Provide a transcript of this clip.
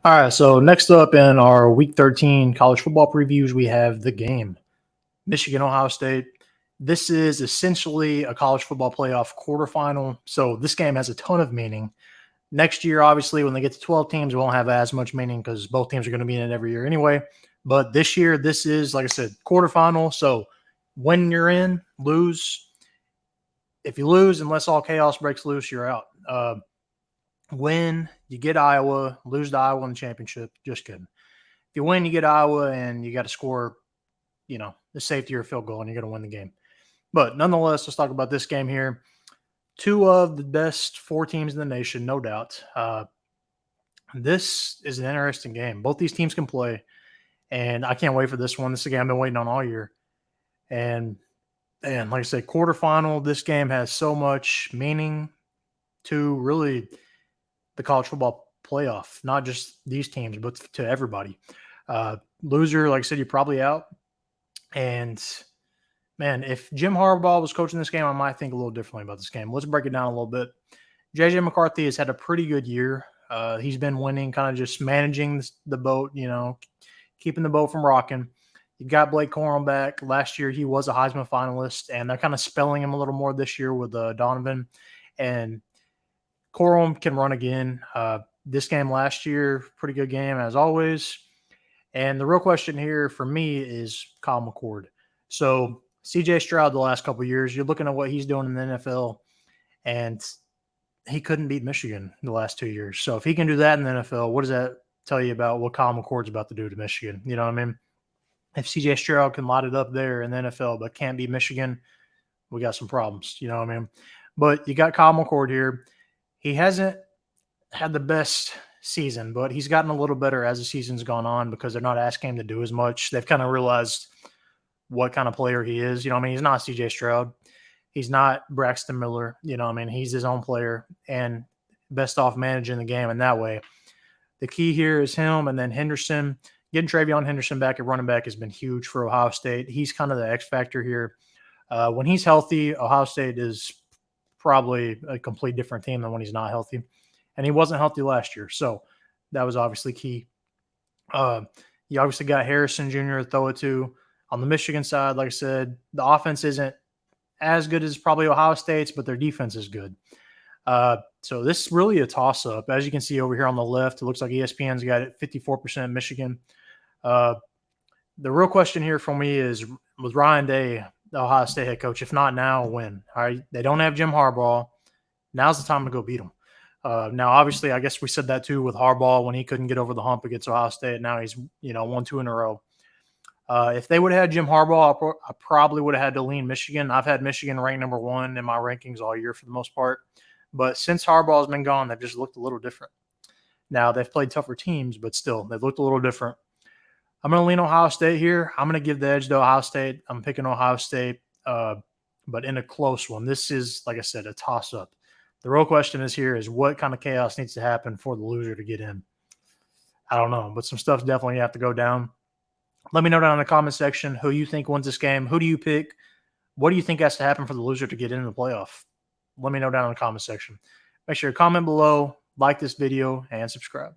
All right, so next up in our Week 13 college football previews, we have the game. Michigan, Ohio State. This is essentially a college football playoff quarterfinal, so this game has a ton of meaning. Next year, obviously, when they get to 12 teams, it won't have as much meaning because both teams are going to be in it every year anyway. But this year, this is, like I said, quarterfinal. So when you're in, lose. If you lose, unless all chaos breaks loose, you're out. Win, you get Iowa, lose to Iowa in the championship. Just kidding. If you win, you get Iowa, and you got to score, the safety or field goal, and you're going to win the game. But nonetheless, let's talk about this game here. Two of the best four teams in the nation, no doubt. This is an interesting game. Both these teams can play, and I can't wait for this one. This is a game I've been waiting on all year. And like I said, quarterfinal, this game has so much meaning to really the college football playoff, not just these teams, but to everybody. Loser, like I said, you're probably out. And man, if Jim Harbaugh was coaching this game, I might think a little differently about this game. Let's break it down a little bit. JJ McCarthy has had a pretty good year. He's been winning, kind of just managing the boat, keeping the boat from rocking. You got Blake Corum back. Last year, he was a Heisman finalist, and they're kind of spelling him a little more this year with Donovan. And Corum can run again. This game last year, pretty good game as always. And the real question here for me is Kyle McCord. So CJ Stroud the last couple of years, you're looking at what he's doing in the NFL, and he couldn't beat Michigan the last 2 years. So if he can do that in the NFL, what does that tell you about what Kyle McCord's about to do to Michigan? You know what I mean? If CJ Stroud can light it up there in the NFL but can't beat Michigan, we got some problems. You know what I mean? But you got Kyle McCord here. He hasn't had the best season, but he's gotten a little better as the season's gone on because they're not asking him to do as much. They've kind of realized what kind of player he is. He's not CJ Stroud. He's not Braxton Miller. He's his own player and best off managing the game in that way. The key here is him and then Henderson. Getting TreVeyon Henderson back at running back has been huge for Ohio State. He's kind of the X factor here. When he's healthy, Ohio State is probably a complete different team than when he's not healthy. And he wasn't healthy last year. So that was obviously key. You obviously got Harrison Jr. to throw it to. On the Michigan side, like I said, the offense isn't as good as probably Ohio State's, but their defense is good. So this is really a toss-up. As you can see over here on the left, it looks like ESPN's got it 54% Michigan. The real question here for me is, with Ryan Day, the Ohio State head coach, if not now, when? All right, they don't have Jim Harbaugh. Now's the time to go beat them. Now, obviously, I guess we said that too with Harbaugh when he couldn't get over the hump against Ohio State. Now he's, 1-2 in a row. If they would have had Jim Harbaugh, I probably would have had to lean Michigan. I've had Michigan ranked number one in my rankings all year for the most part. But since Harbaugh's been gone, they've just looked a little different. Now, they've played tougher teams, but still, they've looked a little different. I'm going to lean Ohio State here. I'm going to give the edge to Ohio State. I'm picking Ohio State, but in a close one. This is, like I said, a toss-up. The real question is what kind of chaos needs to happen for the loser to get in? I don't know, but some stuff definitely have to go down. Let me know down in the comment section who you think wins this game. Who do you pick? What do you think has to happen for the loser to get into the playoff? Let me know down in the comment section. Make sure to comment below, like this video, and subscribe.